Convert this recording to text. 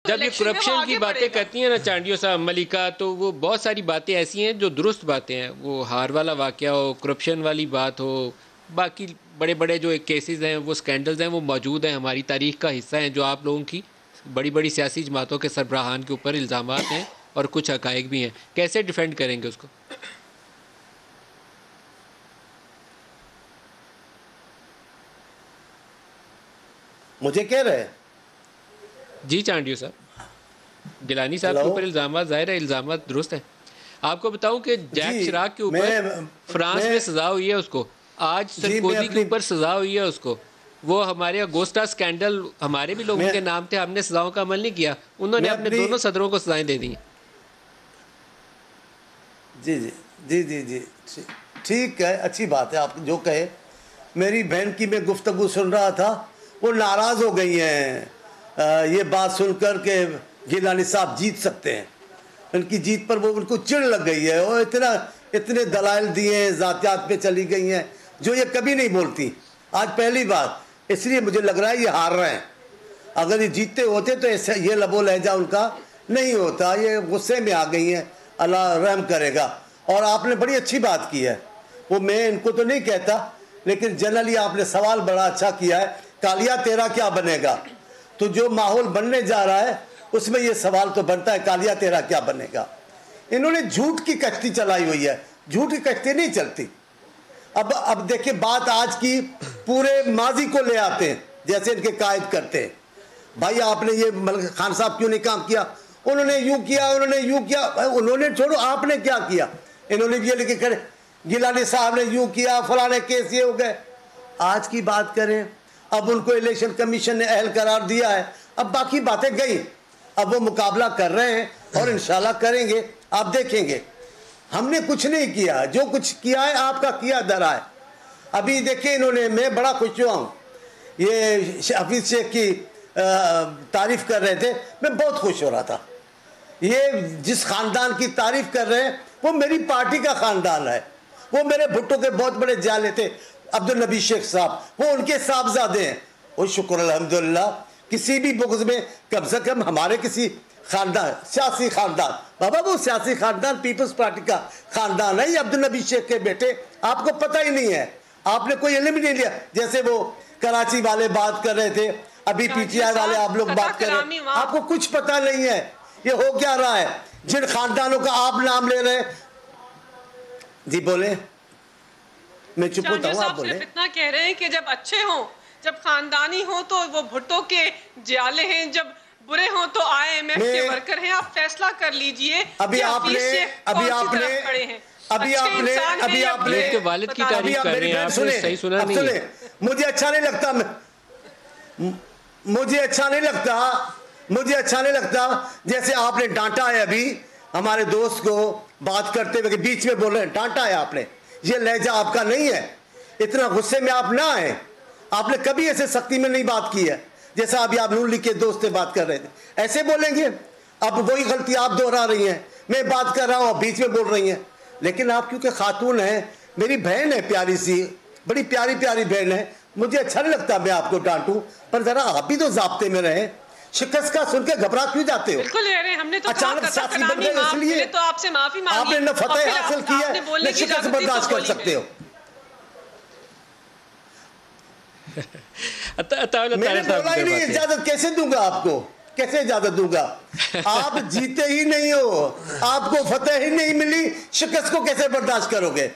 जब ये करप्शन की बातें करती हैं ना चांडियो साहब मलिका, तो वो बहुत सारी बातें ऐसी हैं जो दुरुस्त बातें हैं। वो हार वाला वाक़या हो, करप्शन वाली बात हो, बाकी बड़े बड़े जो एक केसेस हैं, वो स्कैंडल्स हैं, वो मौजूद हैं, हमारी तारीख का हिस्सा हैं, जो आप लोगों की बड़ी बड़ी सियासी जमातों के सरबराहान के ऊपर इल्ज़ामात हैं और कुछ हक़ाइक़ भी हैं। कैसे डिफेंड करेंगे उसको? मुझे कह रहे हैं जी चांडियो साहब, गिलानी साहब के ऊपर इल्ज़ामात, ज़ाहिर है इल्ज़ामात दुरुस्त हैं। आपको बताऊं कि जैक शिराक के ऊपर फ्रांस में सज़ा हुई है उसको, आज सरकोजी के ऊपर सज़ा हुई है उसको। वो हमारे अगोस्टा स्कैंडल हमारे भी लोगों के नाम थे, हमने सज़ाओं का अमल नहीं किया, उन्होंने अपने दोनों सदरों को सज़ाएं दे दी। जी जी जी जी जी ठीक है, अच्छी बात है आप जो कहे। मेरी बहन की मैं गुफ्तगू सुन रहा था, वो नाराज़ हो गई हैं ये बात सुनकर के गिलानी साहब जीत सकते हैं। उनकी जीत पर वो उनको चिढ़ लग गई है, और इतने दलाइल दिए हैं, ज़ातियात पे चली गई हैं जो ये कभी नहीं बोलती, आज पहली बार। इसलिए मुझे लग रहा है ये हार रहे हैं। अगर ये जीतते होते तो ऐसा ये लबो लहजा उनका नहीं होता। ये गुस्से में आ गई हैं, अल्लाह रहम करेगा। और आपने बड़ी अच्छी बात की है, वो मैं इनको तो नहीं कहता, लेकिन जनरली आपने सवाल बड़ा अच्छा किया है, कालिया तेरा क्या बनेगा। तो जो माहौल बनने जा रहा है उसमें ये सवाल तो बनता है, कालिया तेरा क्या बनेगा। इन्होंने झूठ की कश्ती चलाई हुई है, झूठ की कश्ती नहीं चलती। अब देखिए, बात आज की पूरे माजी को ले आते हैं, जैसे इनके कायद करते हैं। भाई आपने ये खान साहब क्यों नहीं काम किया, उन्होंने यूं किया, उन्होंने यूं किया। उन्होंने छोड़ो, आपने क्या किया। इन्होंने ये लिखे करे गिलानी साहब ने यूं किया, फलाने केस ये हो गए। आज की बात करें, अब उनको इलेक्शन कमीशन ने अहल करार दिया है, अब बाकी बातें गई, अब वो मुकाबला कर रहे हैं और इंशाल्लाह करेंगे, आप देखेंगे। हमने कुछ नहीं किया, जो कुछ किया है आपका किया धरा है। अभी देखिए इन्होंने, मैं बड़ा खुश हुआ हूँ, ये हफीज शेख की तारीफ कर रहे थे, मैं बहुत खुश हो रहा था। ये जिस खानदान की तारीफ कर रहे हैं वो मेरी पार्टी का खानदान है। वो मेरे भुट्टो के बहुत बड़े जाले थे, अब्दुल नबी शेख साहब, वो उनके साहबजादे हैं। वो शुक्र अल्हम्दुलिल्लाह, किसी भी बुग़्ज़ में कम से कम हमारे किसी खानदान, सियासी खानदान, बाबा वो सियासी खानदान पीपल्स पार्टी का खानदान है। ये अब्दुल नबी शेख के बेटे, आपको पता ही नहीं है, आपने कोई इल्म ही नहीं लिया। जैसे वो कराची वाले बात कर रहे थे, अभी पीटीआई वाले आप लोग बात कर रहे हैं, आपको कुछ पता नहीं है ये हो क्या रहा है। जिन खानदानों का आप नाम ले रहे हैं, जी बोले, मैं चुप होता हूँ, आप बोले। इतना कह रहे हैं कि जब अच्छे हों, जब खानदानी हो तो वो भुट्टो के जाले हैं, जब बुरे हों तो आईएमएफ के वर्कर हैं। आप फैसला कर लीजिए। अभी आपने वालिद की तारीफ कर रहे हैं, आपने सही सुना नहीं है। मुझे अच्छा नहीं लगता, मुझे अच्छा नहीं लगता जैसे आपने डांटा है अभी हमारे दोस्त को बात करते हुए, बीच में बोल रहे हैं, डांटा है आपने। ये लहजा आपका नहीं है, इतना गुस्से में आप ना आए। आपने कभी ऐसे सख्ती में नहीं बात की है, जैसा अभी आप नून लीग के दोस्त से बात कर रहे थे। ऐसे बोलेंगे? अब वही गलती आप दोहरा रही हैं। मैं बात कर रहा हूँ, बीच में बोल रही हैं। लेकिन आप क्योंकि खातून हैं, मेरी बहन है प्यारी सी, बड़ी प्यारी प्यारी बहन है, मुझे अच्छा नहीं लगता मैं आपको डांटूं, पर जरा आप भी तो जाब्ते में रहें। शिकस्त का सुन के घबरा क्यों जाते हो? बिल्कुल हमने तो अचानक सियासी बन गए, इसलिए तो आपसे माफी मांगी। आपने न फतेह हासिल की है, न शिकस्त बर्दाश्त कर सकते हो। मैंने बोला ही नहीं, इजाजत कैसे दूंगा आपको, कैसे इजाजत दूंगा? आप जीते ही नहीं हो, आपको फतेह ही नहीं मिली, शिकस्त को कैसे बर्दाश्त करोगे?